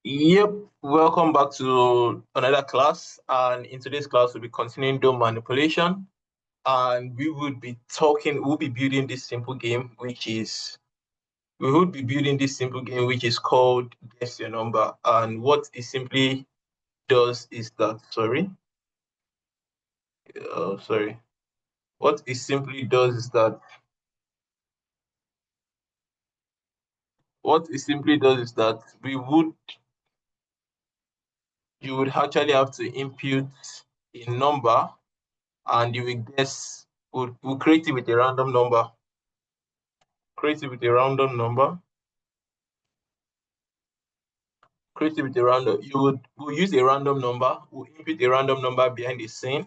Yep, welcome back to another class. And in today's class, we'll be continuing DOM manipulation. And we'll be building this simple game, which is called Guess Your Number. And what it simply does is that, what it simply does is that, you would actually have to input a number and you will guess, we'll create it with a random number. We'll use a random number, we'll input a random number behind the scene,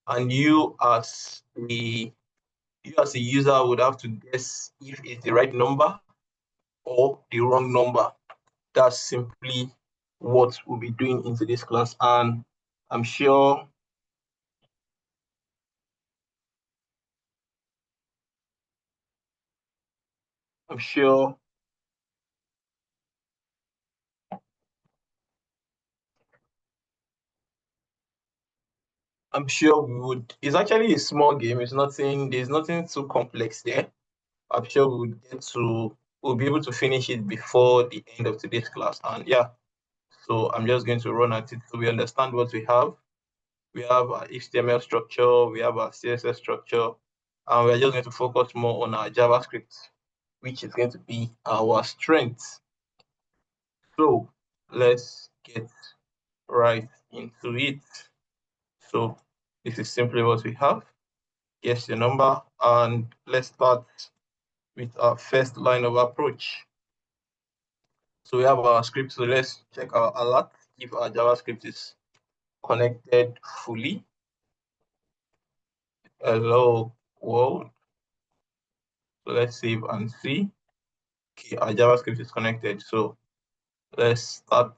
and you as a user would have to guess if it's the right number or the wrong number. That's simply what we'll be doing in today's class. And I'm sure we would. It's actually a small game. There's nothing too complex there. I'm sure we'll be able to finish it before the end of today's class. And yeah, so I'm just going to run at it so we understand what we have. We have our HTML structure, we have our CSS structure, and we're just going to focus more on our JavaScript, which is going to be our strength. So let's get right into it. So this is simply what we have. Guess your number, and let's start with our first line of approach. So we have our script, so let's check our alert if our JavaScript is connected fully. Hello world. So let's save and see. Okay, our JavaScript is connected. So let's start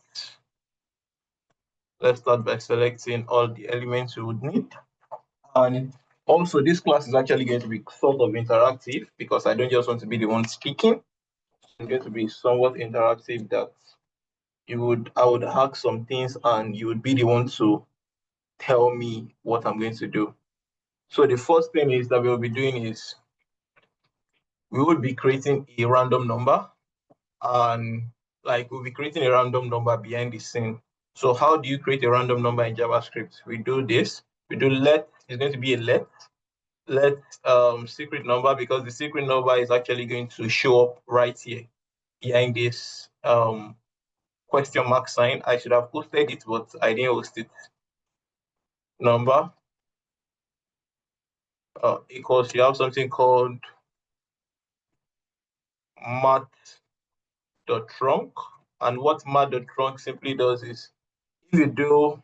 by selecting all the elements we would need. And also, this class is actually going to be sort of interactive because I don't just want to be the one speaking. It's going to be somewhat interactive that I would hack some things and you would be the one to tell me what I'm going to do. So the first thing is that we'll be doing is we would be creating a random number, and we'll be creating a random number behind the scene. So how do you create a random number in JavaScript? We do this. We do let. It's going to be a let secret number, because the secret number is actually going to show up right here behind this question mark sign. I should have posted it, but I didn't post it. Number equals, you have something called math.trunk, and what math.trunk simply does is, if you do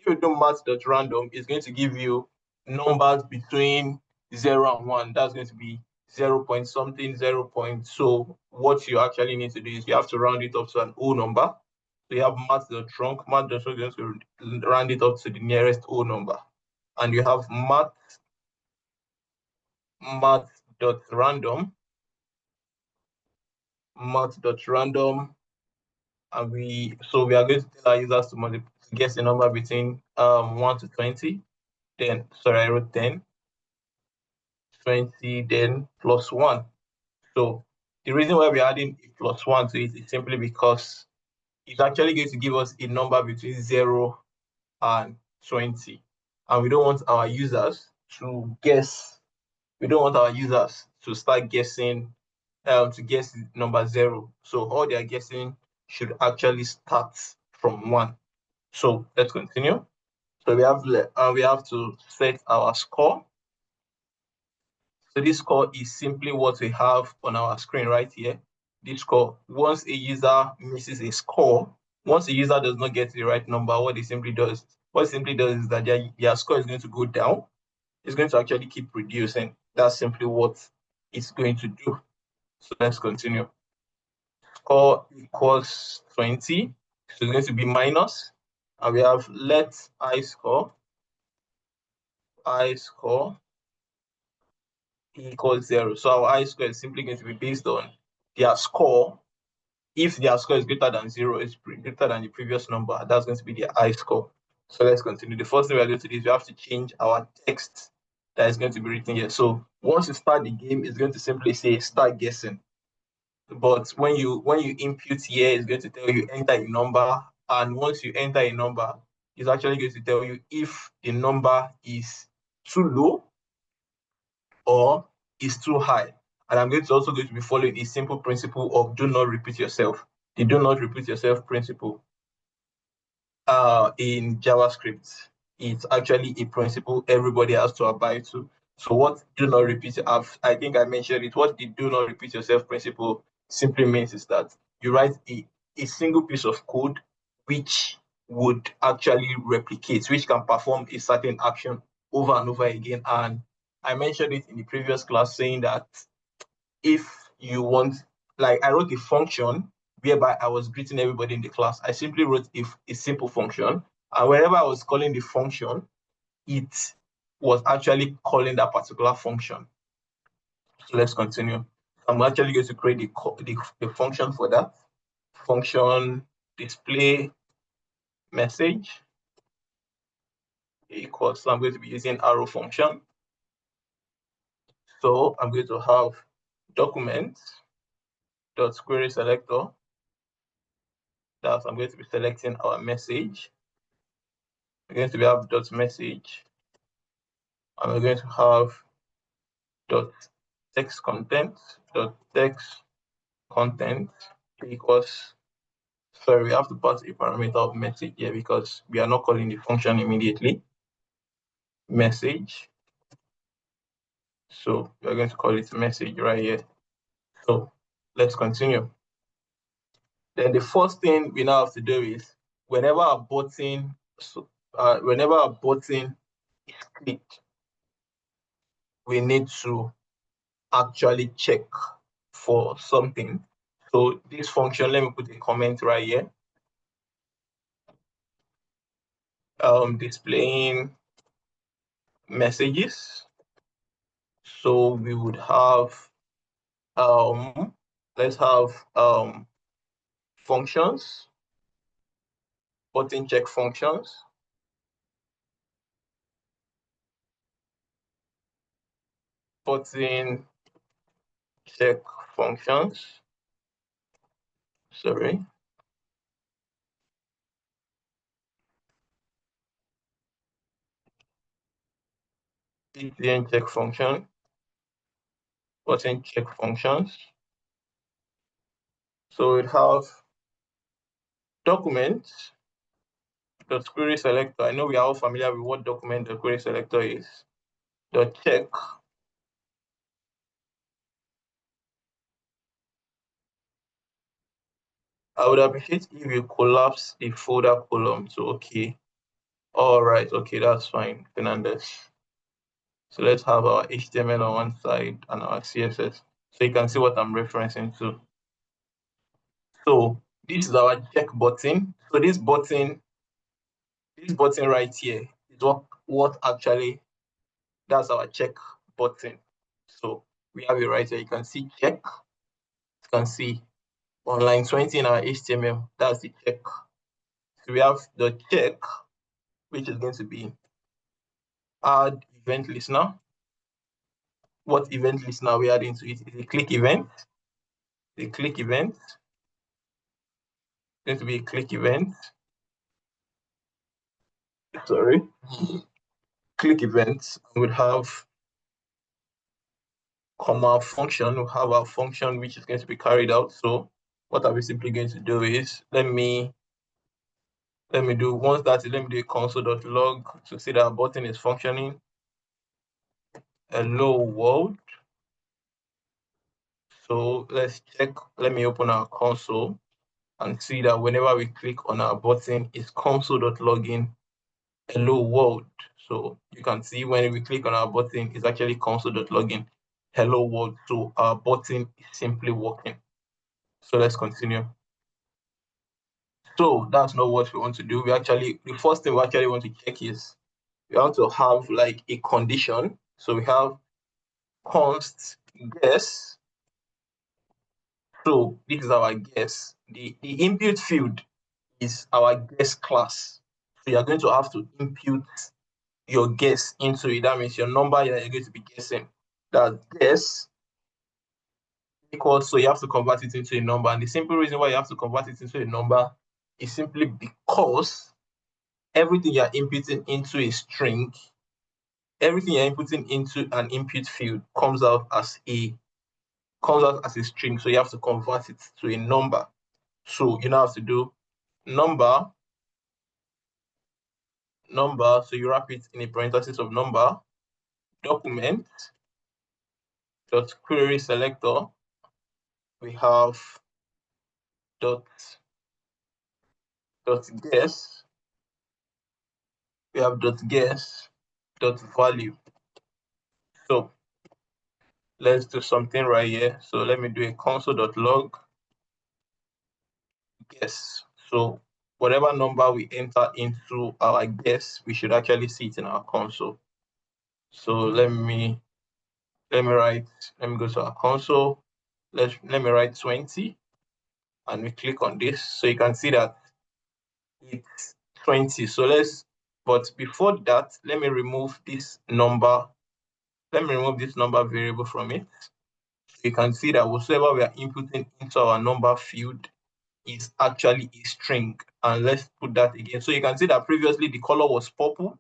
math.random, it's going to give you numbers between 0 and 1. That's going to be 0 point something, 0 point. So what you actually need to do is you have to round it up to an whole number. So you have math.trunk. Math.trunk is going to round it up to the nearest whole number. And you have math.random, and we are going to tell our users to guess a number between 1 to 20. Then, sorry, I wrote 10, 20, then plus 1. So the reason why we're adding a plus 1 to it is simply because it's actually going to give us a number between 0 and 20. And we don't want our users to guess. We don't want our users to start guessing, to guess number 0. So all they are guessing should actually start from 1. So let's continue. So we have to set our score. So this score is simply what we have on our screen right here. This score, once a user misses a score, once a user does not get the right number, what it simply does is that their score is going to go down. It's going to actually keep reducing. That's simply what it's going to do. So let's continue. Score equals 20. So it's going to be minus. And we have let I score equals 0. So our I square is simply going to be based on their score if their score is greater than 0, is greater than the previous number, that's going to be their high score. So let's continue. The first thing we're going to do is we have to change our text that is going to be written here. So once you start the game, it's going to simply say start guessing. But when you input here, it's going to tell you enter a number, and once you enter a number, it's actually going to tell you if the number is too low or is too high. And I'm also going to be following a simple principle of do not repeat yourself. The do not repeat yourself principle in JavaScript. It's actually a principle everybody has to abide to. So what do not repeat, I think I mentioned it, what the do not repeat yourself principle simply means is that you write a single piece of code which would actually replicate, which can perform a certain action over and over again. And I mentioned it in the previous class saying that if you want, like I wrote a function whereby I was greeting everybody in the class. I simply wrote a simple function, and whenever I was calling the function, it was actually calling that particular function. So let's continue. I'm actually going to create the function for that. Function display message equals, so I'm going to be using arrow function. So I'm going to have document dot query selector. That's, I'm going to be selecting our message. We're going to have dot message, and we're going to have dot text content equals, sorry, we have to pass a parameter of message here because we are not calling the function immediately. Message. So we're going to call it message right here. So let's continue. Then the first thing we now have to do is whenever a button is clicked, we need to actually check for something. So this function, let me put a comment right here. Displaying messages. So we would have let's have functions, button check functions. Button check functions. Sorry. Button check function. Button check functions. So we have documents. The query selector. I know we are all familiar with what document the query selector is. The check. I would appreciate if you collapse the folder column. So okay. All right. Okay, that's fine, Fernandez. So let's have our HTML on one side and our CSS. So you can see what I'm referencing to. So this is our check button. So this button right here is what actually, that's our check button. So we have it right here. You can see check. You can see on line 20 in our HTML, that's the check. So we have the check, which is going to be add event listener. What event listener we add into it is a click event. The click event is going to be a click event. Sorry. Click event. We'll have comma function. We'll have our function which is going to be carried out. So what are we simply going to do is let me do, once that is, let me do a console.log to see that our button is functioning. Hello world. So let's check. Let me open our console and see that whenever we click on our button, it's console.login hello world. So you can see when we click on our button, it's actually console.login hello world. So our button is simply working. So let's continue. So that's not what we want to do. The first thing we actually want to check is we want to have like a condition. So we have const guess So this is our guess. The input field is our guess class. So you're going to have to input your guess into it. That means your number that you're going to be guessing. That guess equals, so you have to convert it into a number. And the simple reason why you have to convert it into a number is simply because everything you're inputting into a string, everything you're inputting into an input field comes out as a string. So you have to convert it to a number. So you now have to do number, so you wrap it in a parenthesis of number, document dot query selector. We have dot guess. We have dot guess dot value. So let's do something right here. So let me do a console.log guess. So whatever number we enter into our guess, we should actually see it in our console. So let me go to our console. Let me write 20, and we click on this. So you can see that it's 20. So but before that, let me remove this number. Let me remove this number variable from it. So you can see that whatsoever we are inputting into our number field is actually a string. And let's put that again. So you can see that previously the color was purple,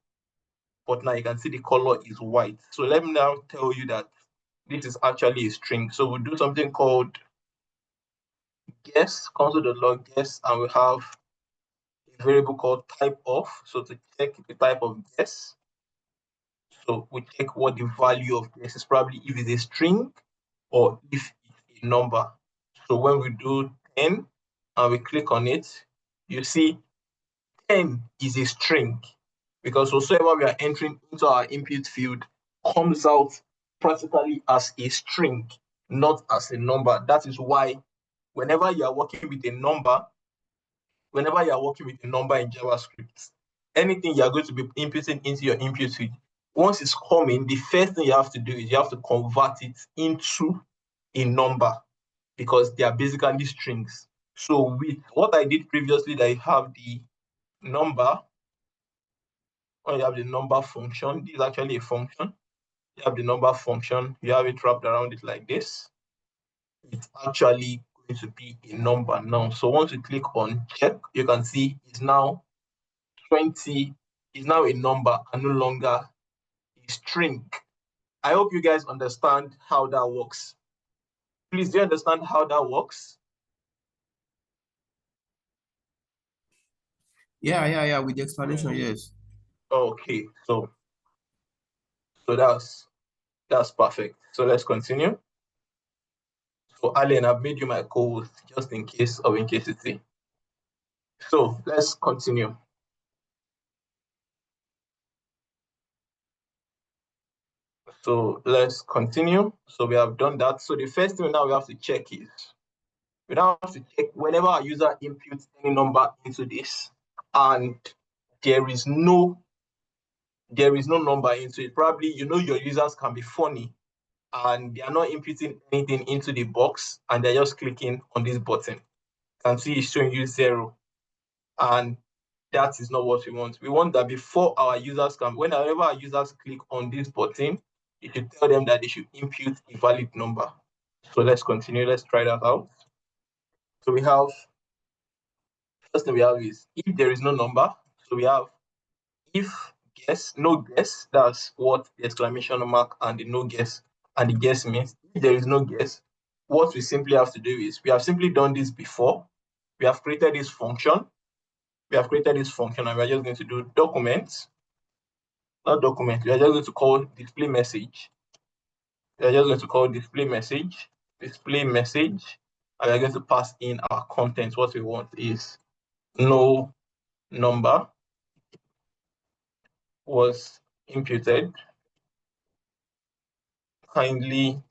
but now you can see the color is white. So let me now tell you that this is actually a string. So we'll do something called guess, console.log guess, and we have a variable called type of. So to check the type of guess, so we check what the value of guess is, probably if it's a string or if it's a number. So when we do 10 and we click on it, you see 10 is a string, because whatsoever we are entering into our input field comes out practically as a string, not as a number. That is why whenever you are working with a number in JavaScript, anything you are going to be inputting into your input field, once it's coming, the first thing you have to do is you have to convert it into a number, because they are basically strings. So with what I did previously, that I have the number, when you have the number function, this is actually a function. You have the number function, you have it wrapped around it like this. It's actually going to be a number now. So once you click on check, you can see it's now 20, is now a number and no longer a string. I hope you guys understand how that works. Please, do you understand how that works? Yeah. With the explanation, yes. Okay, so that's perfect. So let's continue. So Allen, I've made you my co-host just in case of incasity. So let's continue. So let's continue. So we have done that. So the first thing now we have to check is, we now have to check whenever our user inputs any number into this and there is no number into it. Probably, your users can be funny and they are not inputting anything into the box and they're just clicking on this button. You can see it's showing you 0. And that is not what we want. We want that before our users whenever our users click on this button, you should tell them that they should input a valid number. So let's continue. Let's try that out. So we have, first thing we have is if there is no number. So we have if guess, no guess. That's what the exclamation mark and the no guess and the guess means. If there is no guess, what we simply have to do is, we have simply done this before. We have created this function. And we're just going to do documents, not document. We are just going to call display message. We are just going to call display message, and we're going to pass in our content. What we want is no number was imputed. Kindly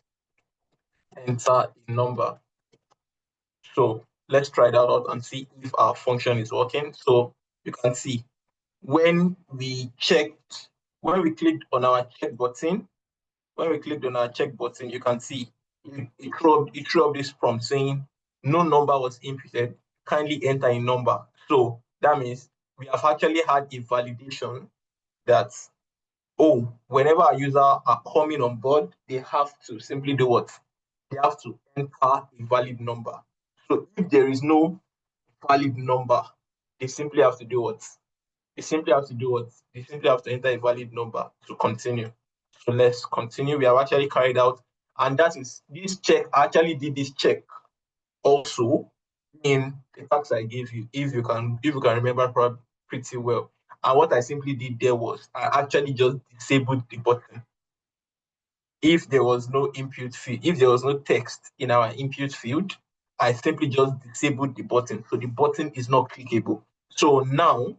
enter a number. So let's try that out and see if our function is working. So you can see when we clicked on our check button, you can see it threw up this prompt saying no number was inputted, kindly enter a number. So that means we have actually had a validation that, oh, whenever a user are coming on board, they have to simply do what? They have to enter a valid number. So if there is no valid number, they simply have to do what? They simply have to do what? They simply have to enter a valid number to continue. So let's continue. We have actually carried out, and that is this check. I actually did this check also in the task I gave you, if you can remember pretty well. And what I simply did there was I actually just disabled the button. If there was no input field, if there was no text in our input field, I simply just disabled the button. So the button is not clickable. So now,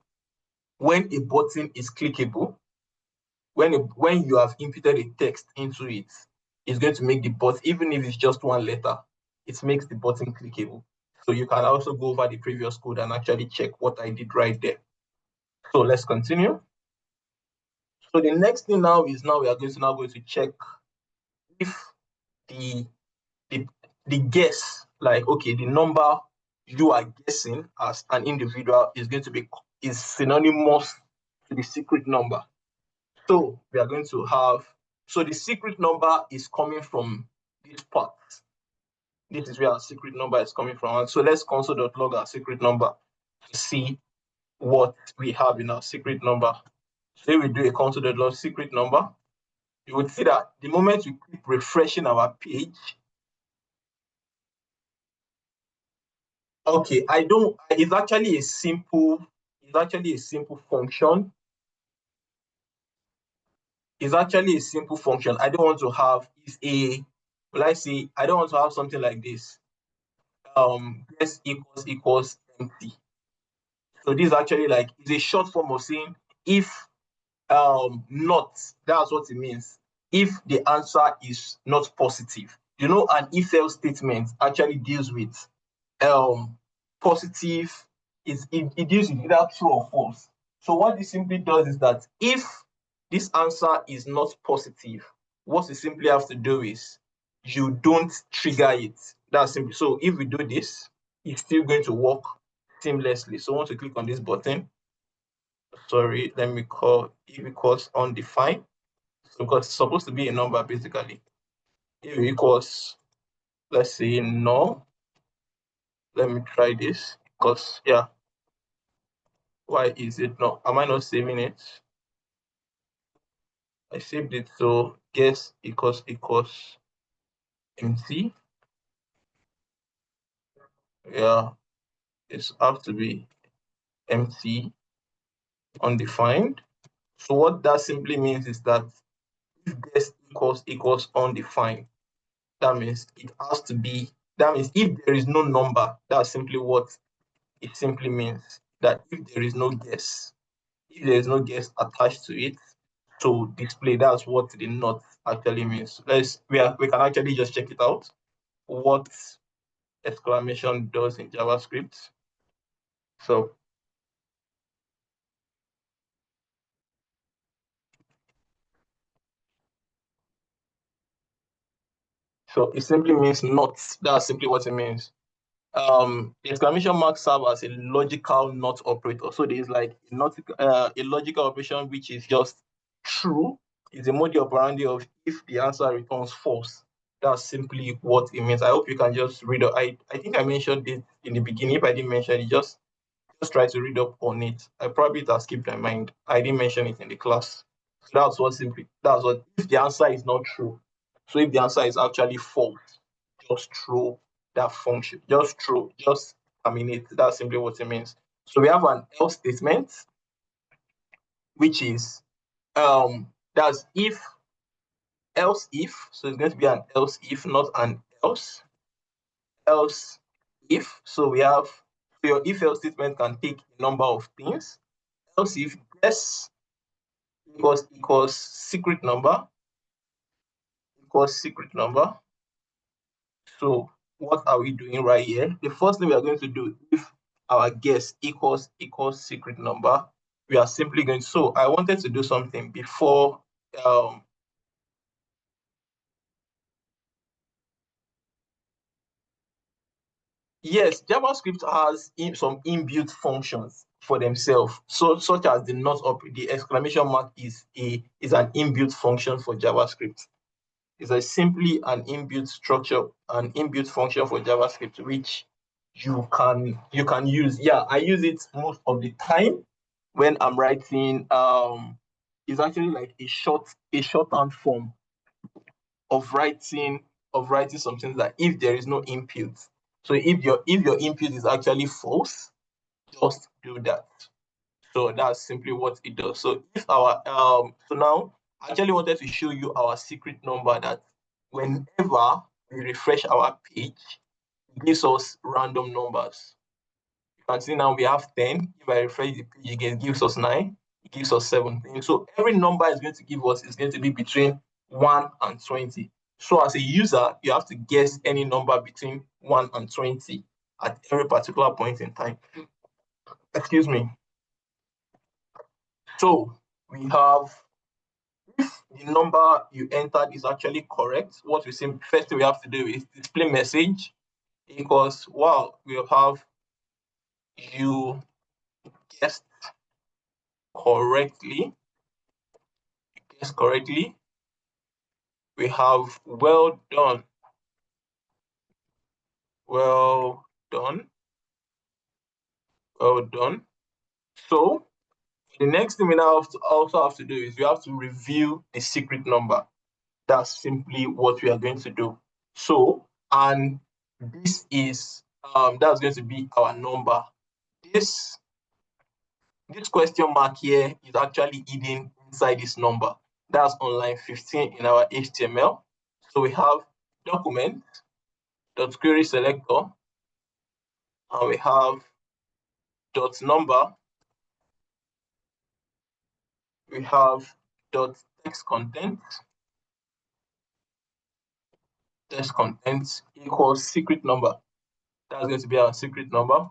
when a button is clickable, when you have inputted a text into it, it's going to make the button, even if it's just one letter, it makes the button clickable. So you can also go over the previous code and actually check what I did right there. So let's continue. So the next thing now is we are going to check if the guess, like, okay, the number you are guessing as an individual is synonymous to the secret number. So we are going to have, so the secret number is coming from this part. This is where our secret number is coming from. And so let's console.log our secret number to see what we have in our secret number. So if we do a console.log secret number, you would see that the moment we keep refreshing our page, okay, it's actually a simple function. It's actually a simple function. I don't want to have I don't want to have something like this. Guess equals empty. So this is actually like, it's a short form of saying if not, that's what it means. If the answer is not positive, an if-else statement actually deals with positive, it deals with either true or false. So what this simply does is that if this answer is not positive, what you simply have to do is you don't trigger it. That's simple. So if we do this, it's still going to work seamlessly. So once you click on this button, sorry, let me call if equals undefined. So because it's supposed to be a number basically. If equals, let's say, null. Let me try this because yeah. Why is it not? Am I not saving it? I saved it, so guess equals empty. Yeah, it's have to be empty, undefined. So what that simply means is that if guess equals undefined, that means it has to be, that means if there is no number, that's simply what it simply means. That if there is no guess, attached to it to display, that's what the not actually means. We can actually just check it out. What exclamation does in JavaScript. So it simply means not. That's simply what it means. The exclamation mark serves as a logical not operator. So there's like a logical operation which is just true. It's a modus operandi of if the answer returns false. That's simply what it means. I hope you can just read it. I think I mentioned it in the beginning. If I didn't mention it, just try to read up on it. I probably have skipped my mind. I didn't mention it in the class. So that's what if the answer is not true. So if the answer is actually false, just throw that function. Just terminate. That's simply what it means. So we have an else statement, which is that's else if. So it's going to be an else if, not an else if. So we have, so your if else statement can take a number of things. Else if guess equals secret number So what are we doing right here? The first thing we are going to do, if our guess equals secret number, we are simply going to, so I wanted to do something before Yes, JavaScript has some inbuilt functions for themselves. So such as the not up, the exclamation mark is an inbuilt function for JavaScript. It's simply an inbuilt structure, an inbuilt function for JavaScript, which you can use. Yeah, I use it most of the time when I'm writing. It's actually like a shorthand form of writing something that if there is no input. So if your input is actually false, just do that. So that's simply what it does. So if our so now I actually wanted to show you our secret number that whenever we refresh our page, it gives us random numbers. You can see now we have 10. If I refresh the page again, it gives us 9, it gives us 17. So every number is going to give us is going to be between 1 and 20. So as a user, you have to guess any number between 1 and 20 at every particular point in time. Excuse me. So we have, if the number you entered is actually correct, what we say first thing we have to do is display message equals, wow, we'll have you guessed correctly. Guessed correctly. We have well done. Well done. Well done. So the next thing we now also have to do is we have to review the secret number. That's simply what we are going to do. So, and this is that's going to be our number. This question mark here is actually hidden inside this number. That's on line 15 in our HTML. So we have document dot query selector, and we have dot number. We have dot text content. Text content equals secret number. That's going to be our secret number.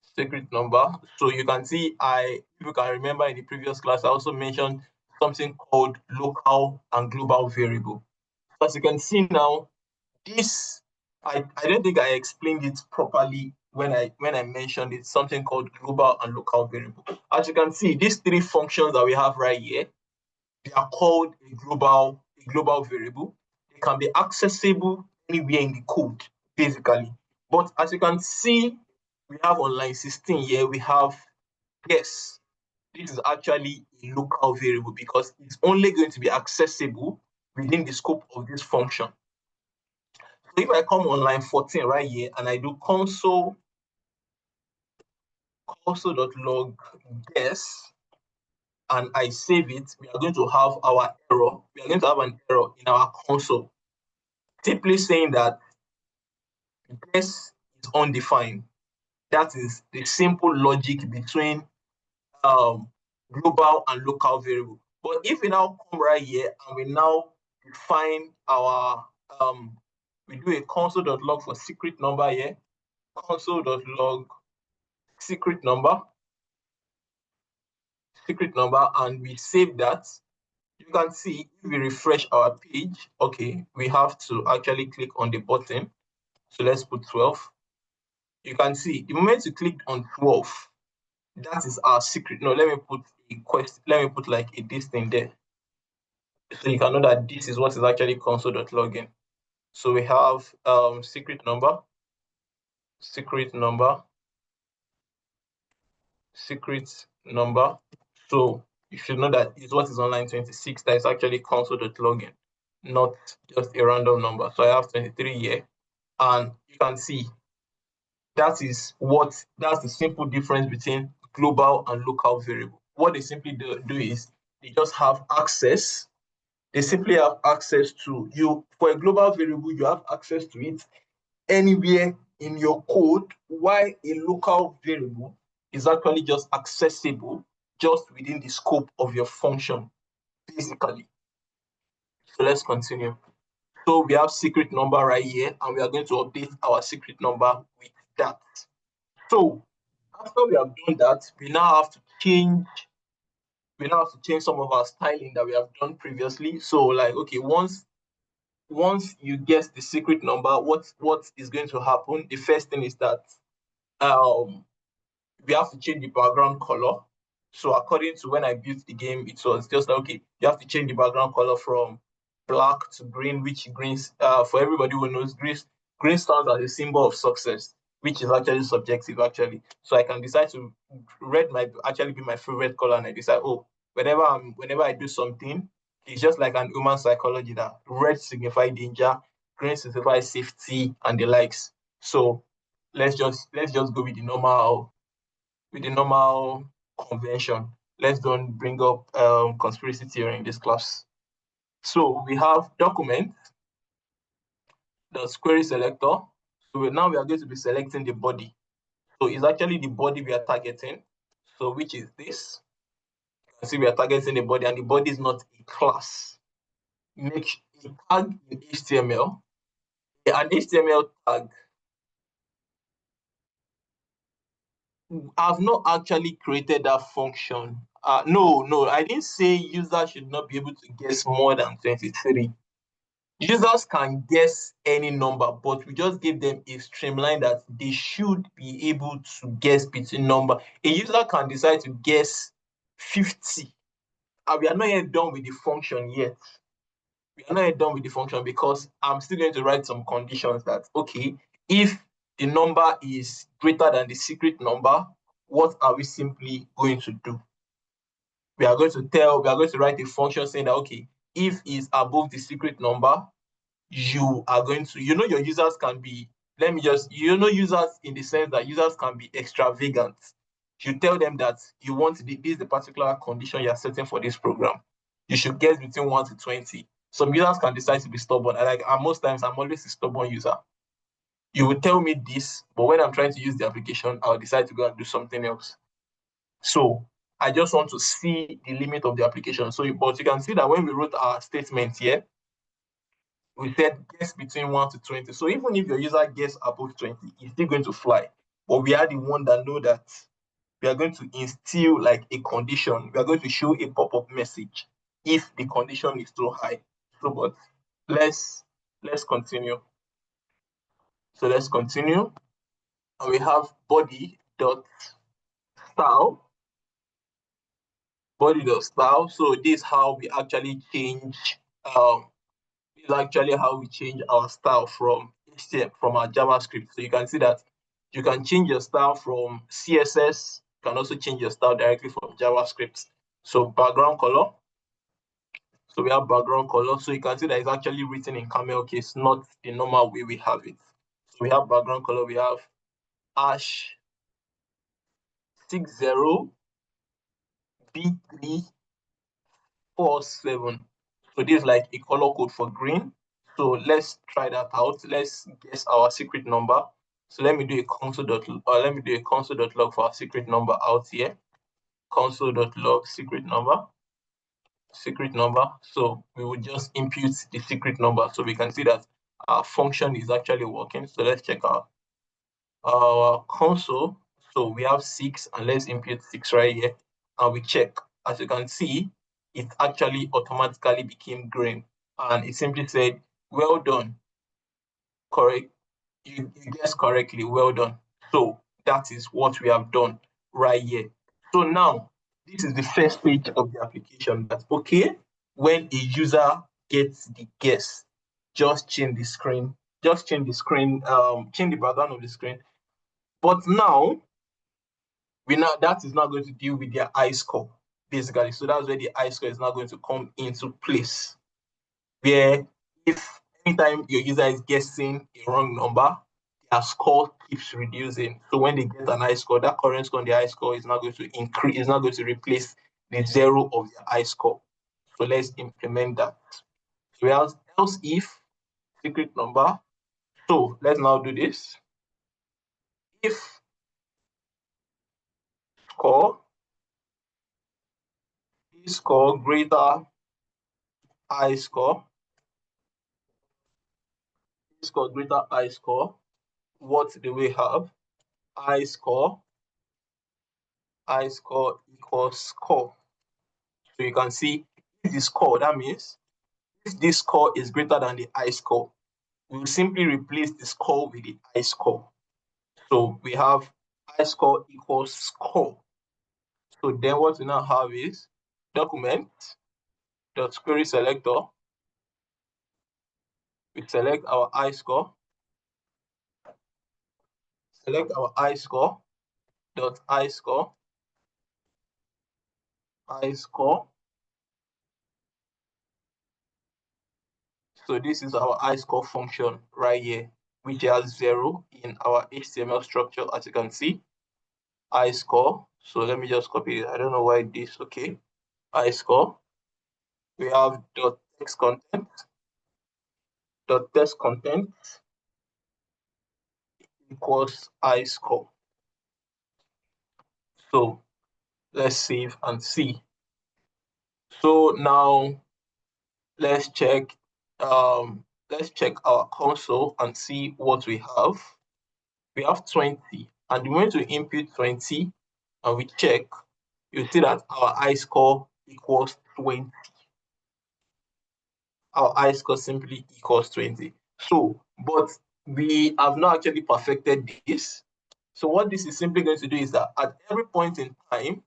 Secret number. So you can see, if you can remember in the previous class, I also mentioned something called local and global variable. As you can see now, this I don't think I explained it properly when I mentioned it, something called global and local variable. As you can see, these three functions that we have right here, they are called a global variable. They can be accessible anywhere in the code, basically. But as you can see, we have on line 16 here, we have yes. This is actually a local variable because it's only going to be accessible within the scope of this function. So if I come on line 14 right here and I do console.log guess and I save it, we are going to have our error. We are going to have an error in our console, simply saying that guess is undefined. That is the simple logic between global and local variable. But if we now come right here and we now define our we do a console.log for secret number here, console.log secret number, and we save that. You can see if we refresh our page, okay, we have to actually click on the button. So let's put 12. You can see the moment you click on 12, that is our secret. No, let me put a quest, let me put like a this thing there. So you can know that this is what is actually console.login. So we have secret number, secret number. So you should know that is what is on line 26 that is actually console.login, not just a random number. So I have 23 here, and you can see that's the simple difference between global and local variable. What they simply do is they just have access. They simply have access to you. For a global variable, you have access to it anywhere in your code, while a local variable is actually just accessible just within the scope of your function, basically. So let's continue. So we have secret number right here, and we are going to update our secret number with that. So after we have done that, we now have to change some of our styling that we have done previously. So like, okay, once once you guess the secret number, what is going to happen? The first thing is that we have to change the background color. So according to when I built the game, it was just like, okay, you have to change the background color from black to green, which greens, for everybody who knows, green stands as a symbol of success, which is actually subjective actually. So I can decide to, red might actually be my favorite color, and I decide, oh, whenever I do something, it's just like an human psychology that red signifies danger, green signifies safety and the likes. So let's just go with the normal convention. Let's don't bring up conspiracy theory in this class. So we have document, the query selector. So now we are going to be selecting the body. So it's actually the body we are targeting. So which is this. You can see we are targeting the body, and the body is not a class. Make a tag in HTML. An HTML tag. I've not actually created that function. No, I didn't say users should not be able to guess more than 23. Users can guess any number, but we just give them a streamline that they should be able to guess between number. A user can decide to guess 50. And we are not yet done with the function yet. We are not yet done with the function because I'm still going to write some conditions that, okay, if the number is greater than the secret number, what are we simply going to do? We are going to write a function saying that, okay, if it's above the secret number, you are going to, your users can be, users in the sense that users can be extravagant. You tell them that you want this is the particular condition you're setting for this program. You should guess between 1 to 20. Some users can decide to be stubborn. And most times I'm always a stubborn user. You will tell me this, but when I'm trying to use the application, I'll decide to go and do something else. So I just want to see the limit of the application. But you can see that when we wrote our statement here, we said guess between 1 to 20. So even if your user guess above 20, it's still going to fly. But we are the one that know that we are going to instill like a condition. We are going to show a pop-up message if the condition is too high. So, but let's continue. So let's continue. And we have body dot style. Body dot style. So this is how we actually change is actually how we change our style from HTML, from our JavaScript. So you can see that you can change your style from CSS. You can also change your style directly from JavaScript. So background color. So we have background color. So you can see that it's actually written in camel case, not the normal way we have it. So we have background color. We have hash 60B347. So this is like a color code for green. So let's try that out. Let's guess our secret number. So let me do a console.log for our secret number out here. Console.log secret number. So we will just impute the secret number. So we can see that our function is actually working. So let's check out our console. So we have 6, and let's impute 6 right here. And we check. As you can see, it actually automatically became green. And it simply said, well done. Correct. You guessed correctly. Well done. So that is what we have done right here. So now, this is the first page of the application. That's okay. When a user gets the guess, just change the screen. Just change the screen, change the background of the screen. But now, that is not going to deal with their I score, basically. So that's where the I score is not going to come into place. Where if anytime your user is guessing a wrong number, their score keeps reducing. So when they get an I score, that current score on the I score is not going to increase, is not going to replace the 0 of the I score. So let's implement that. So else if secret number. So let's now do this. If score is score greater I score, score greater I score, what do we have? I score equals score. So you can see if the score, that means if this score is greater than the I score, we will simply replace the score with the I score. So we have I score equals score. So then what we now have is document dot query selector. We select our I score. Select our I score dot I score. I score. So this is our I score function right here, which has 0 in our HTML structure, as you can see. I score. So let me just copy it. I don't know why this. Okay. I score. We have dot text content. Dot text content equals I score. So let's save and see. So now let's check our console and see what we have. We have 20, and the moment we input 20 and we check, you see that our I score equals 20. Our I score simply equals 20. So, but we have not actually perfected this. So what this is simply going to do is that at every point in time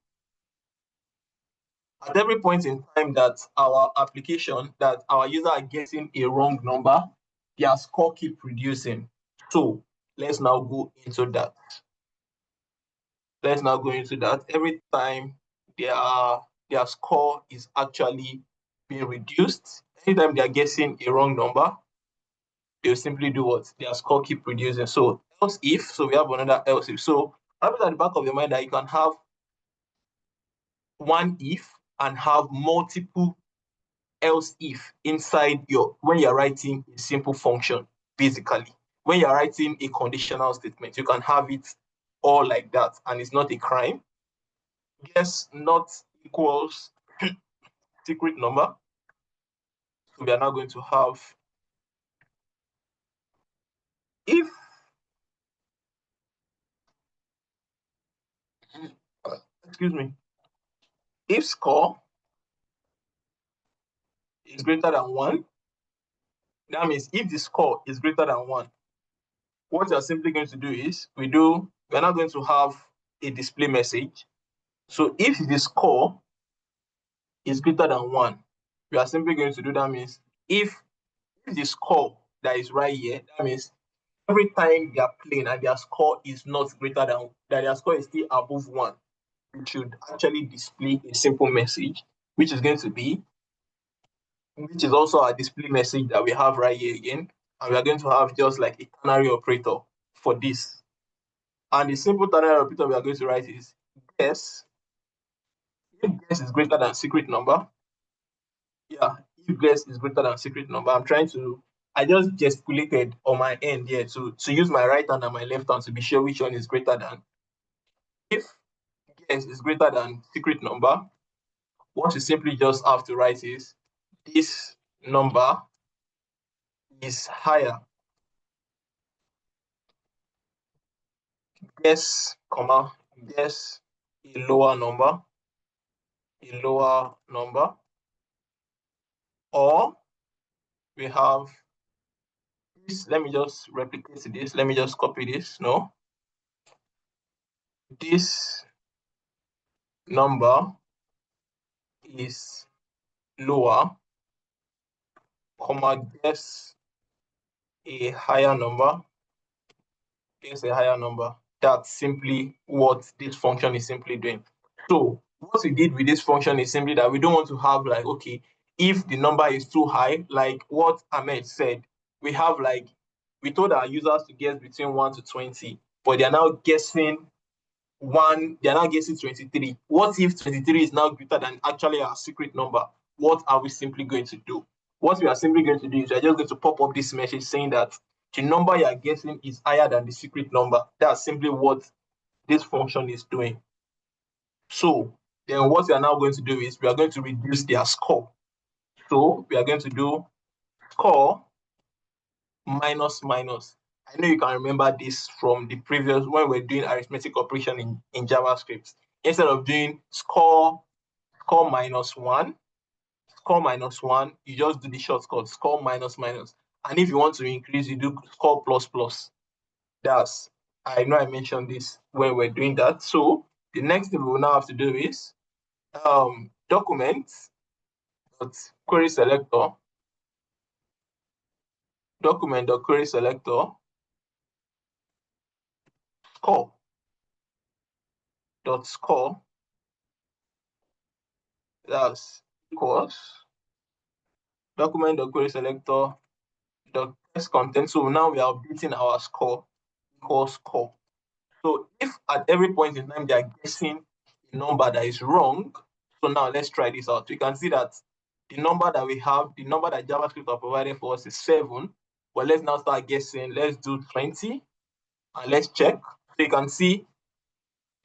that our application, that our user are getting a wrong number, their score keep reducing. So let's now go into that. Every time their score is actually being reduced, anytime they are guessing a wrong number, they'll simply do what? Their score keep reducing. So else if, so we have another else if. So have it at the back of your mind that you can have one if and have multiple else if inside when you're writing a simple function. Basically, when you're writing a conditional statement, you can have it all like that, and it's not a crime. Guess not equals secret number. So we are now going to have if if score is greater than 1, that means if the score is greater than 1, what you're simply going to do is we're not going to have a display message. So if the score is greater than 1, we are simply going to do, that means if the score that is right here, that means every time they are playing and their score is not greater than, that their score is still above 1, we should actually display a simple message, which is also a display message that we have right here again. And we are going to have just like a ternary operator for this. And the simple ternary operator we are going to write is guess. If guess is greater than secret number. Yeah, if guess is greater than secret number. I just gesticulated on my end here to use my right hand and my left hand to be sure which one is greater than. If guess is greater than secret number, what you simply just have to write is this number is higher. Guess, guess a lower number, or we have this. Let me just replicate this. Let me just copy this. No, this number is lower, guess a higher number. That's simply what this function is simply doing. So what we did with this function is simply that we don't want to have like, okay, if the number is too high, like what Ahmed said, we told our users to guess between 1 to 20, but they're now guessing 23. What if 23 is now greater than actually our secret number? What are we simply going to do? What we are simply going to do is we're just going to pop up this message saying that the number you are guessing is higher than the secret number. That's simply what this function is doing. So then what we are now going to do is we are going to reduce their score. So we are going to do score minus minus. I know you can remember this from the previous, when we're doing arithmetic operation in JavaScript. Instead of doing score minus 1, score minus 1, you just do the shortcut, score minus minus. And if you want to increase, you do score plus plus. I know I mentioned this when we're doing that. So the next thing we will now have to do is document query selector, document.query selector, score, that's equals document.query selector dot text content. So now we are updating our score equals score. So if at every point in time they are guessing a number that is wrong, so now let's try this out. We can see that the number that we have, the number that JavaScript have provided for us is 7. But let's now start guessing. Let's do 20 and let's check. So you can see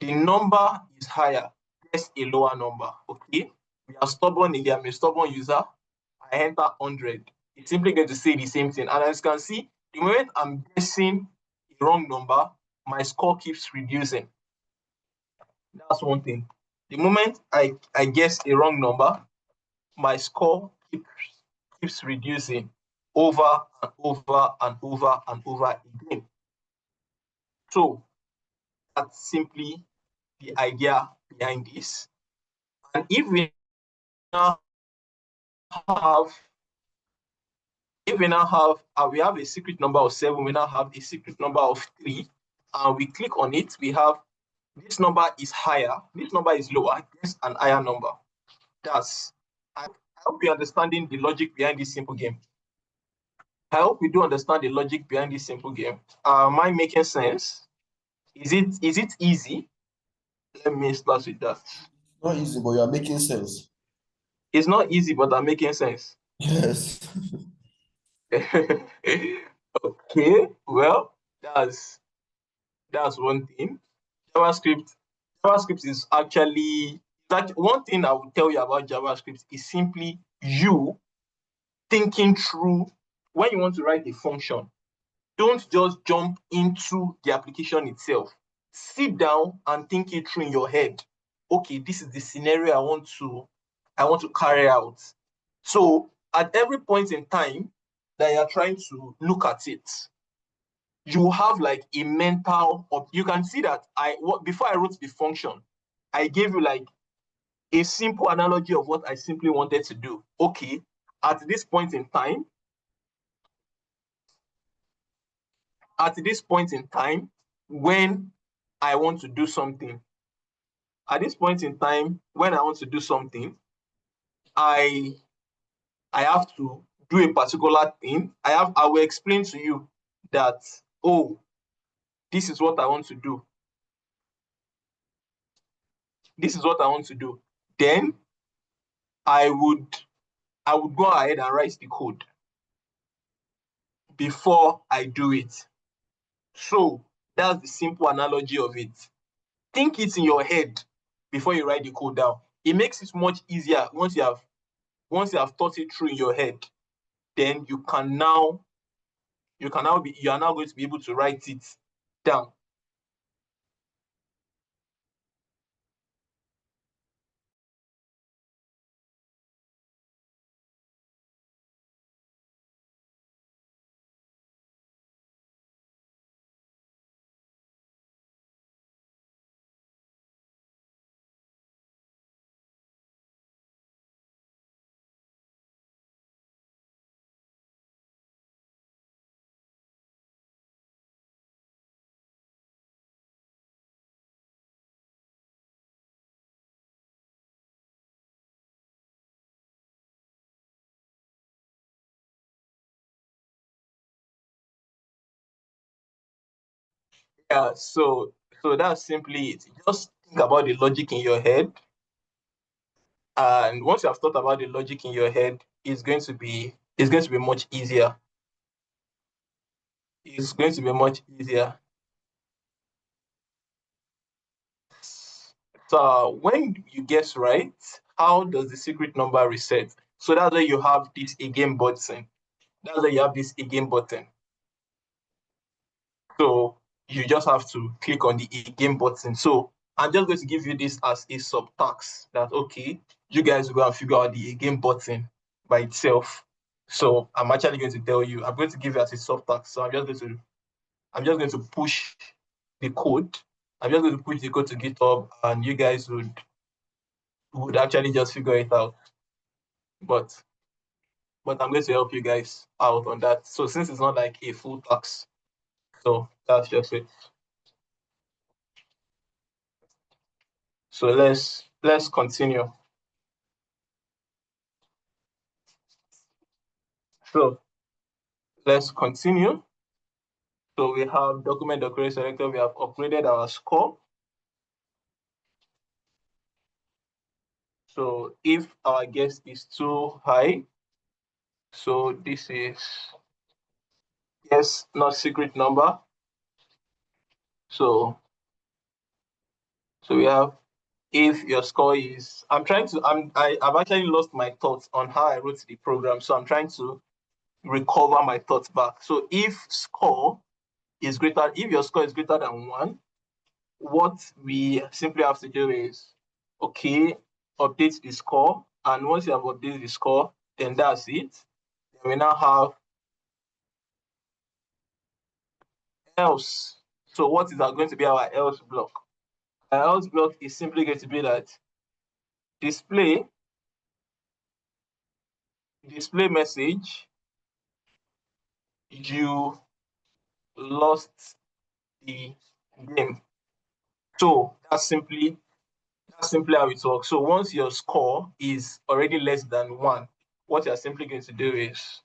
the number is higher. Guess a lower number. Okay. We are stubborn in there. I'm a stubborn user. I enter 100. It's simply going to say the same thing. And as you can see, the moment I'm guessing a wrong number, my score keeps reducing. That's one thing. The moment I guess a wrong number, my score keeps reducing over and over and over and over again. So that's simply the idea behind this. And if we now have we have a secret number of 7, we now have a secret number of 3, and we click on it, we have this number is higher, this number is lower, guess an higher number. I hope you're understanding the logic behind this simple game. I hope you do understand the logic behind this simple game. Am I making sense? Is it easy? Let me start with that. Not easy, but you are making sense. It's not easy, but I'm making sense. Yes. Okay, well, that's one thing. JavaScript is actually one thing I will tell you about JavaScript is simply you thinking through when you want to write a function. Don't just jump into the application itself. Sit down and think it through in your head. Okay, this is the scenario I want to carry out. So at every point in time that you're trying to look at it, you have like a mental, you can see that before I wrote the function, I gave you like a simple analogy of what I simply wanted to do. Okay, at this point in time, when I want to do something, I have to do a particular thing. I will explain to you that, oh, this is what I want to do. This is what I want to do. Then I would go ahead and write the code before I do it. So that's the simple analogy of it. Think it in your head before you write the code down. It makes it much easier once you have thought it through in your head. Then you are now going to be able to write it down. Yeah, so that's simply it. Just think about the logic in your head. And once you have thought about the logic in your head, it's going to be much easier. It's going to be much easier. So when you guess right, how does the secret number reset? So that's why you have this again button. So you just have to click on the again button. So I'm just going to give you this as a subtask that, okay, you guys will go and figure out the again button by itself. So I'm actually going to tell you, I'm going to give you as a soft task. So I'm just going to push the code. I'm just going to push the code to GitHub, and you guys would actually just figure it out. But I'm going to help you guys out on that. So since it's not like a full task, so that's just it. So let's continue. So let's continue. So we have document decorator selector. We have upgraded our score. So if our guess is too high, so this is guess not secret number. So we have if your score is, I've actually lost my thoughts on how I wrote the program. So I'm trying to recover my thoughts back. So if your score is greater than 1, what we simply have to do is, okay, update the score. And once you have updated the score, then that's it. Then we now have else. So what is going to be our else block? Our else block is simply going to be that display message, you lost the game. So that's simply how it works. So once your score is already less than 1, what you're simply going to do is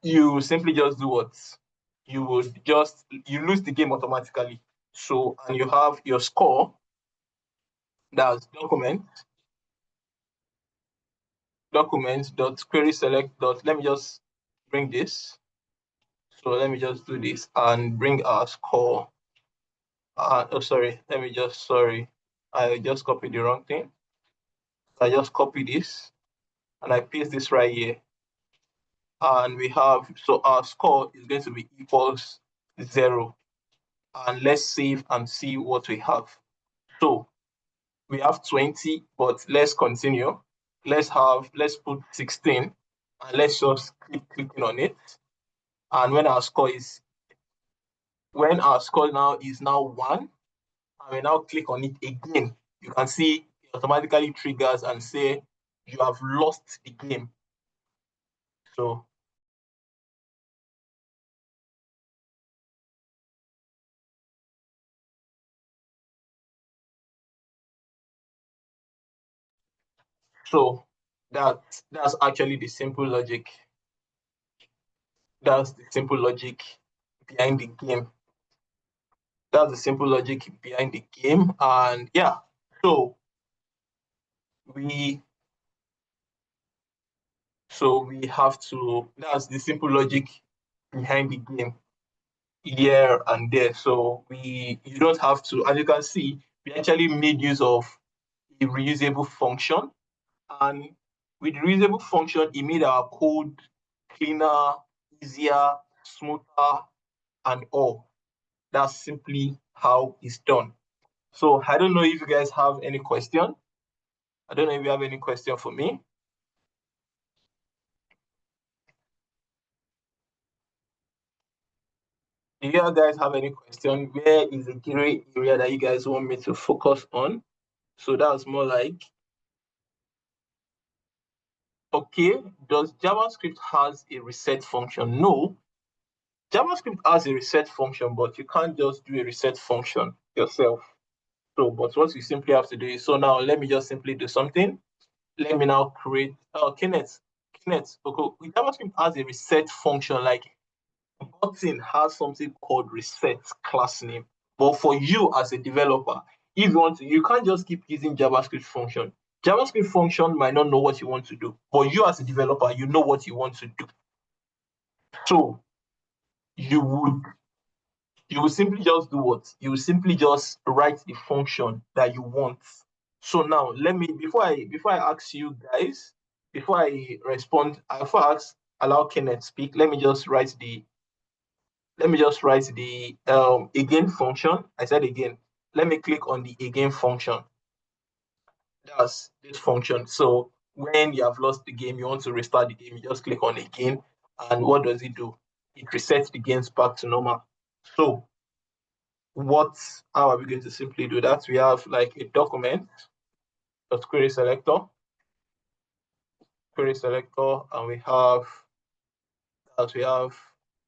you simply just do what? You lose the game automatically. So, and you have your score, that's documents.query select. Let me just bring this. So let me just do this and bring our score. I just copied the wrong thing. I just copy this and I paste this right here. And we have, so our score is going to be equals 0. And let's save and see what we have. So we have 20, but let's continue. Let's put 16 and let's just keep clicking on it. And when our score now is 1, and we now click on it again, you can see it automatically triggers and say you have lost the game. So that's actually the simple logic. That's the simple logic behind the game. That's the simple logic behind the game. And yeah, so we have to, that's the simple logic behind the game here and there. So you don't have to, as you can see, we actually made use of a reusable function. And with the reusable function, it made our code cleaner, easier, smoother, and all. That's simply how it's done. So I don't know if you guys have any question. I don't know if you have any question for me. If you guys have any question, where is the gray area that you guys want me to focus on? So that's more like, okay, does JavaScript has a reset function? No, JavaScript has a reset function, but you can't just do a reset function yourself. So, but what you simply have to do is, so now let me just simply do something. Let me now create, Kenneth, okay, JavaScript has a reset function, like button has something called reset class name. But for you as a developer, if you want to, you can't just keep using JavaScript function. JavaScript function might not know what you want to do, but you as a developer, you know what you want to do. So you would simply just do what? You will simply just write the function that you want. So now let me, before I ask you guys, before I respond, allow Kenneth speak, let me just write the again function. I said again. Let me click on the again function. That's this function. So when you have lost the game, you want to restart the game, you just click on again. And what does it do? It resets the games back to normal. So how are we going to simply do that? We have like a document, query selector, and we have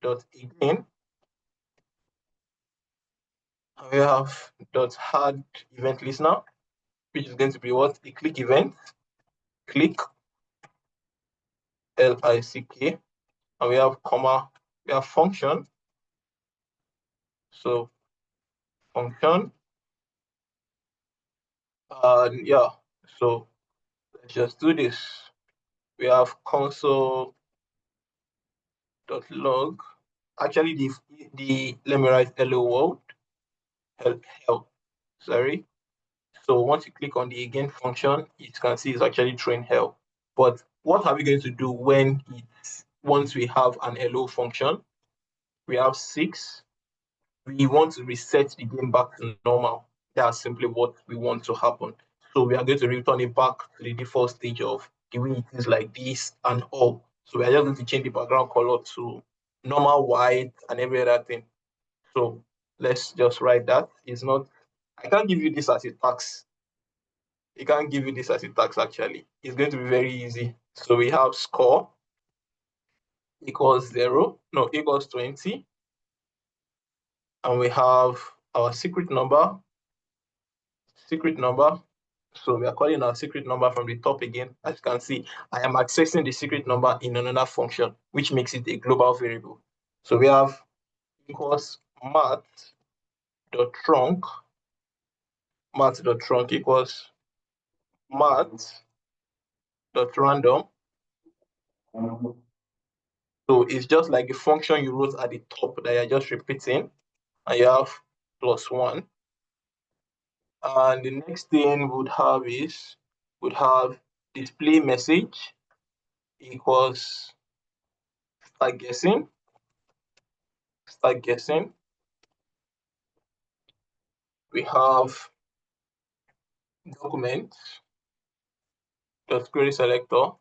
dot again, and we have dot add event listener, which is going to be what? A click event, click, LICK, and we have comma, we have function. So function, and yeah, so let's just do this. We have console.log. Actually, let me write hello world. Help. Sorry. So once you click on the again function, you can see it's actually throwing help. But what are we going to do once we have an hello function? We have 6. We want to reset the game back to normal. That's simply what we want to happen. So we are going to return it back to the default stage of the way it is like this and all. So we are just going to change the background color to normal white and every other thing. So let's just write that. I can't give you this as a task. You can't give you this as a task actually. It's going to be very easy. So we have score equals 0, no, equals 20. And we have our secret number. So we are calling our secret number from the top again. As you can see, I am accessing the secret number in another function, which makes it a global variable. So we have equals math.trunk equals math.random. So it's just like the function you wrote at the top that you're just repeating, and you have +1. And the next thing would have display message equals start guessing. We have document query selector,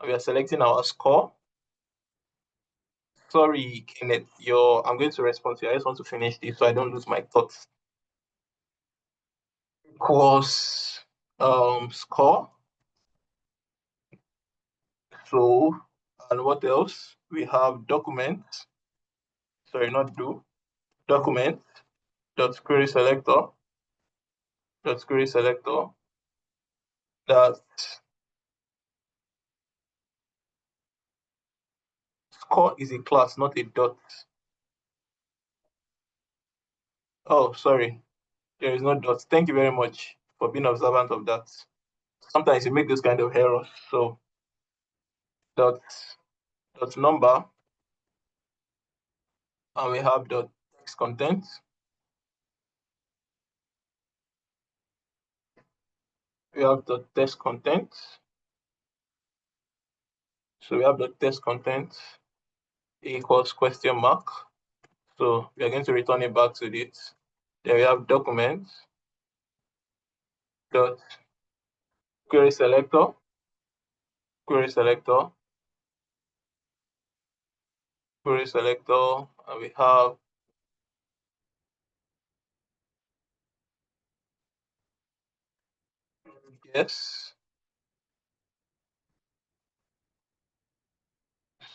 and we are selecting our score. Sorry, Kenneth, I'm going to respond to you. I just want to finish this so I don't lose my thoughts. Equals score. So, and what else? We have document. Sorry, not do. Document query selector. That score is a class, not a dot. Oh, sorry. There is no dot. Thank you very much for being observant of that. Sometimes you make those kind of errors. So dot number, and we have dot text content. We have dot text content. So we have dot text content equals question mark. So we are going to return it back to it. Then we have document dot query selector, and we have guess.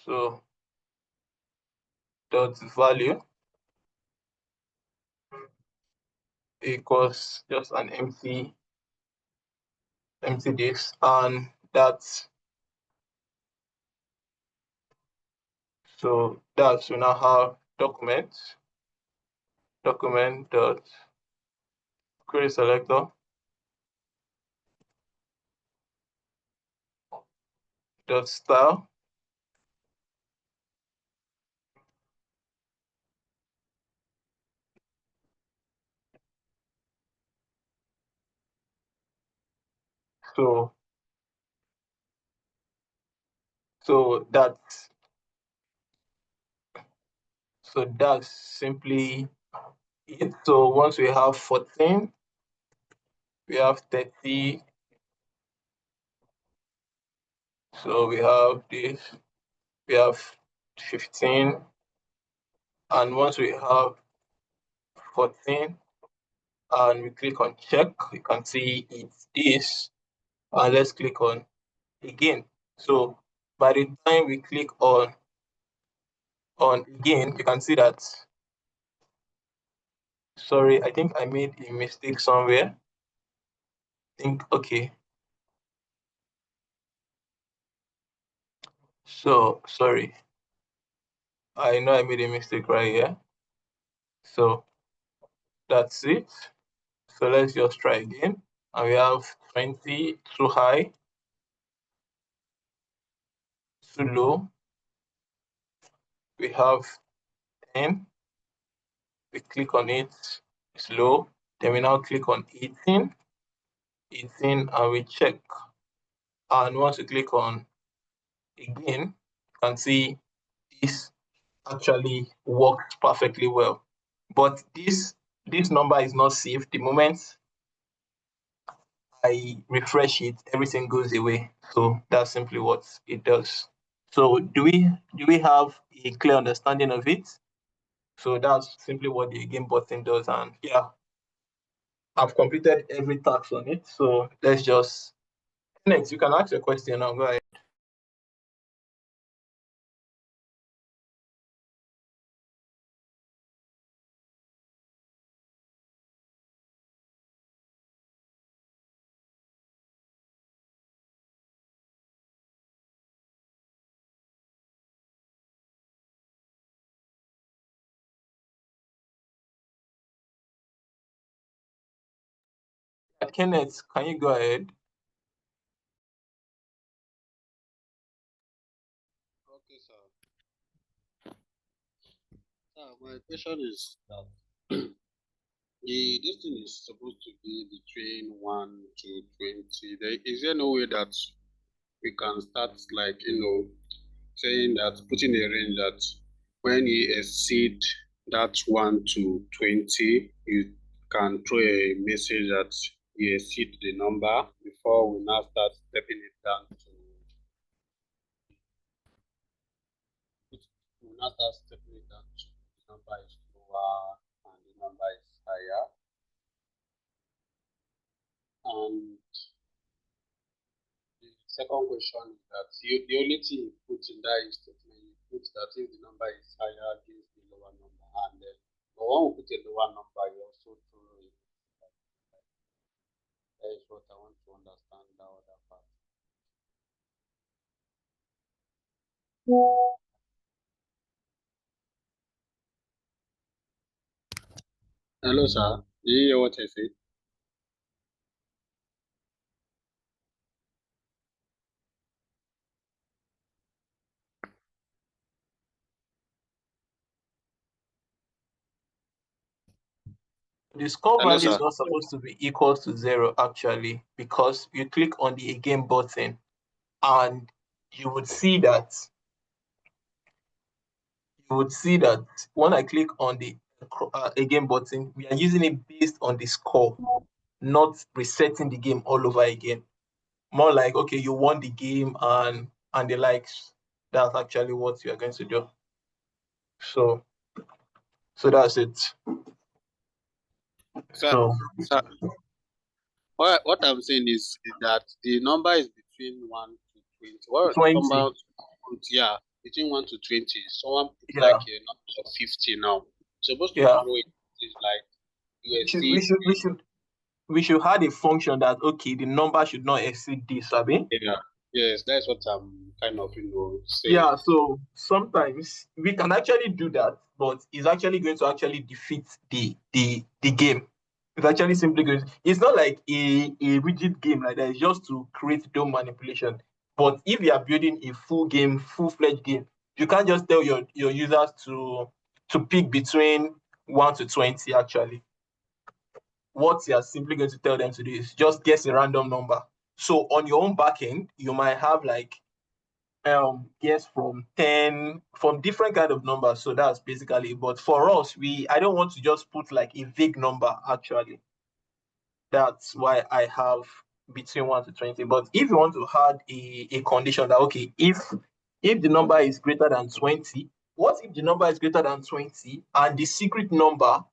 So dot value equals just an empty disk, and that's so we now have document dot query selector dot style. So that's simply it. So once we have 14, we have 30, So we have this, we have 15, and once we have 14, and we click on check, you can see it's this, and let's click on again. So by the time we click on again, you can see that, sorry, I think I made a mistake somewhere. Okay. So sorry, I know I made a mistake right here. So that's it. So let's just try again. And we have 20 too high, too low. We have 10. We click on it, it's low. Then we now click on 18, and we check. And once we click on again, you can see this actually works perfectly well. But this number is not saved. The moment I refresh it, everything goes away. So that's simply what it does. So do we have a clear understanding of it? So that's simply what the again button does. And yeah, I've completed every task on it. So let's just next. You can ask a question now. Go ahead. Kenneth, can you go ahead? Okay, sir. My question is that this thing is supposed to be between 1 to 20. Is there no way that we can start, like, saying that, putting a range that when you exceed that 1 to 20, you can throw a message that you exceed the number before we now start stepping it down to, we now start stepping it down to the number is lower and the number is higher. And the second question is that the only thing you put in that statement, you put that if the number is higher, gives the lower number, and then but when we put a lower number, you also throw it. That is what I want to understand, that other part. Hello, sir. Do you hear what I say? The score Hello, value is sir. not supposed to be equal to 0 actually, because you click on the again button and you would see that when I click on the again button, we are using it based on the score, not resetting the game all over again. More like, okay, you won the game and the likes. That's actually what you are going to do. So that's it. Sir, So sir, what I'm saying is that the number is between 1 to 20. What 20, number, yeah, between 1 to 20. Someone put like yeah, a number of 50 now. You're supposed to yeah. throw it. It's like you We should we exceed. should we should we should have a function that, okay, the number should not exceed this, Abi. Yeah. Yes, that's what I'm kind of, saying. Yeah, so sometimes we can actually do that, but it's actually going to actually defeat the game. It's actually simply going. It's not like a rigid game like that. It's just to create DOM manipulation. But if you are building a full game, full-fledged game, you can't just tell your users to pick between 1 to 20 actually. What you are simply going to tell them to do is just guess a random number. So on your own backend, you might have like guess from 10, from different kind of numbers. So that's basically it. But for us, I don't want to just put like a vague number actually. That's why I have between 1 to 20. But if you want to add a condition that, okay, if the number is greater than 20, what if the number is greater than 20 and the secret number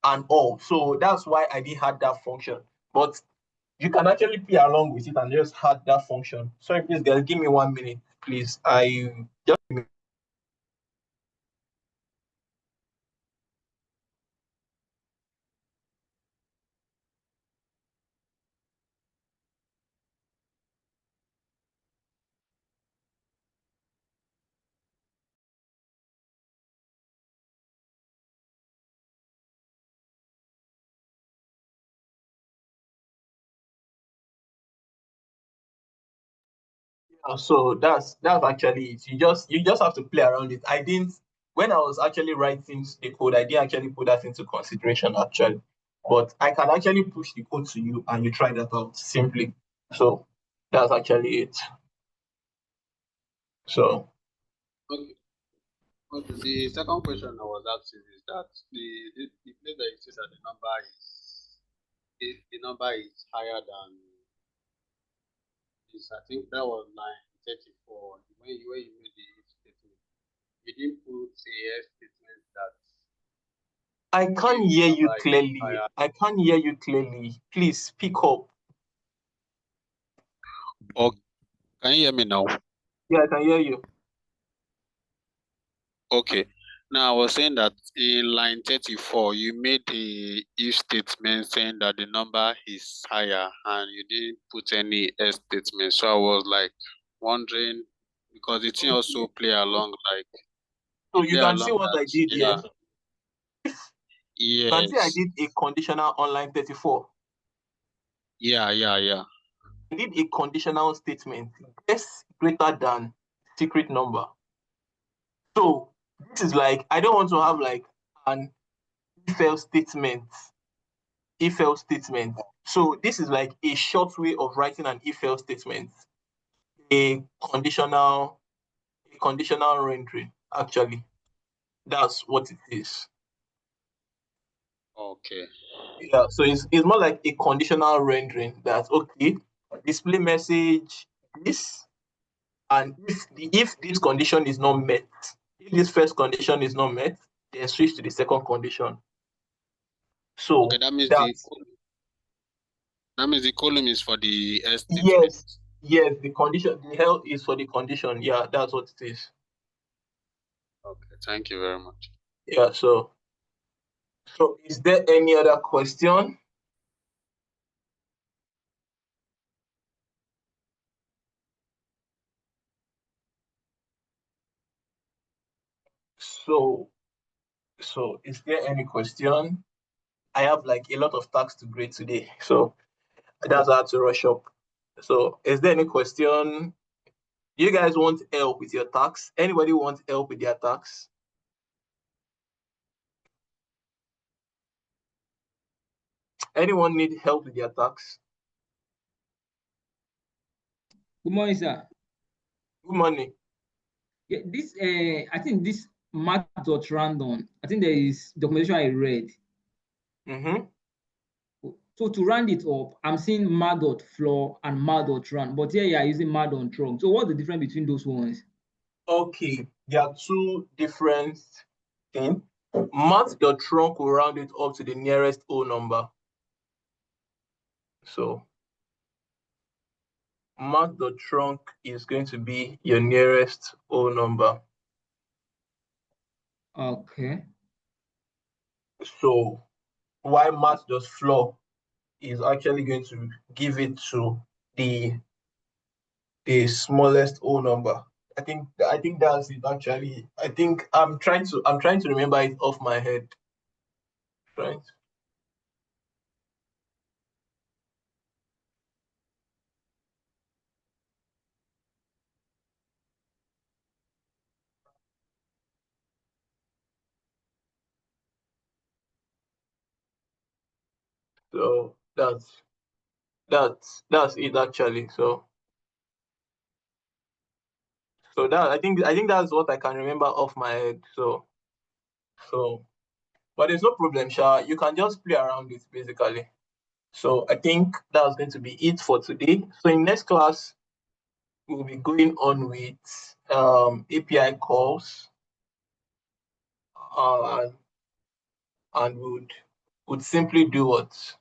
and all? So that's why I didn't add that function. But you can actually play along with it and just add that function. Sorry, please, guys, give me 1 minute, please. I just so that's actually it. You just have to play around it. I didn't when I was actually writing the code, I didn't actually put that into consideration actually. But I can actually push the code to you and you try that out simply. So that's actually it. So Okay. Okay. The second question I was asking is that the place that it says that the number is higher than this. I think that was line 34. When you made the if statement, you didn't put a else statement that I can't hear you number is clearly. higher. I can't hear you clearly. Please speak up. Oh, can you hear me now? Yeah, I can hear you. Okay. Now I was saying that in line 34, you made the if statement saying that the number is higher and you didn't put any else statement. So I was like wondering because the thing also play along like So it you play can see along what I that did here. You can see I yes. did a conditional on line 34. Yeah. I did a conditional statement. Guess greater than secret number. So this is like, I don't want to have like an if-else statement. If-else statement. So this is like a short way of writing an if-else statement. A conditional rendering, actually. That's what it is. Okay. Yeah, so it's more like a conditional rendering that, okay, display message this, and if this condition is not met, if this first condition is not met, then switch to the second condition. So Okay, that means the column is for the else statement. yes, the condition, the hell is for the condition. Yeah, that's what it is. Okay, thank you very much. Yeah, so is there any other question? So is there any question? I have like a lot of tasks to grade today, so that's how to rush up. So is there any question? Do you guys want help with your tasks? Anybody want help with their tasks? Anyone need help with their tasks? Good morning, sir. Good morning. Yeah, this I think this math.random. I think there is documentation I read. Mm-hmm. So to round it up, I'm seeing math.floor and math.run, but here you are using math.trunk. So what's the difference between those ones? Okay, there are two different things. Math.trunk will round it up to the nearest whole number. So math.trunk is going to be your nearest whole number. Okay. So why math.floor is actually going to give it to the smallest whole number. I think that's it actually. I think I'm trying to remember it off my head. Right? So that's it actually. So that I think that's what I can remember off my head. So but there's no problem, Sha. You can just play around it basically. So I think that's going to be it for today. So in next class, we'll be going on with API calls, and would simply do what?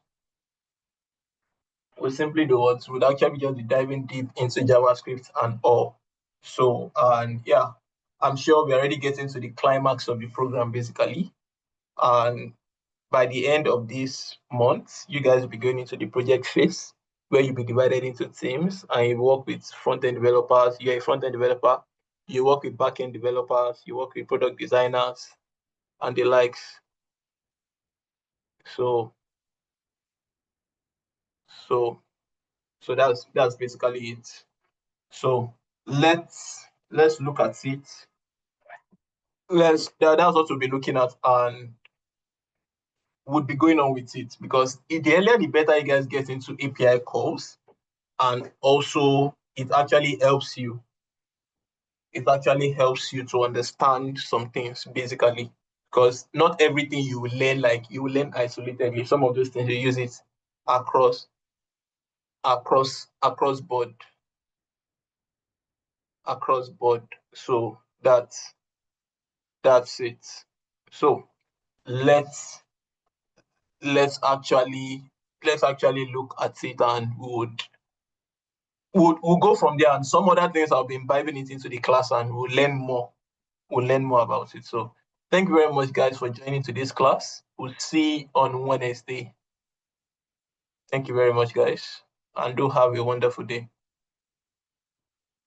We'll simply do what? We'll actually just be diving deep into JavaScript and all. So, and yeah, I'm sure we're already getting to the climax of the program basically. And by the end of this month, you guys will be going into the project phase where you'll be divided into teams and you work with front-end developers. You're a front-end developer, you work with back-end developers, you work with product designers and the likes. So that's basically it. So let's look at it. That's what we'll be looking at and would be going on with it, because the earlier the better you guys get into API calls, and also it actually helps you. It actually helps you to understand some things basically, because not everything you will learn you will learn isolatedly. Some of those things you use it across board. So that's it. So let's actually look at it, and we'll go from there. And some other things I'll be imbibing it into the class, and we'll learn more about it. So thank you very much, guys, for joining today's class. We'll see on Wednesday. Thank you very much, guys, and do have a wonderful day.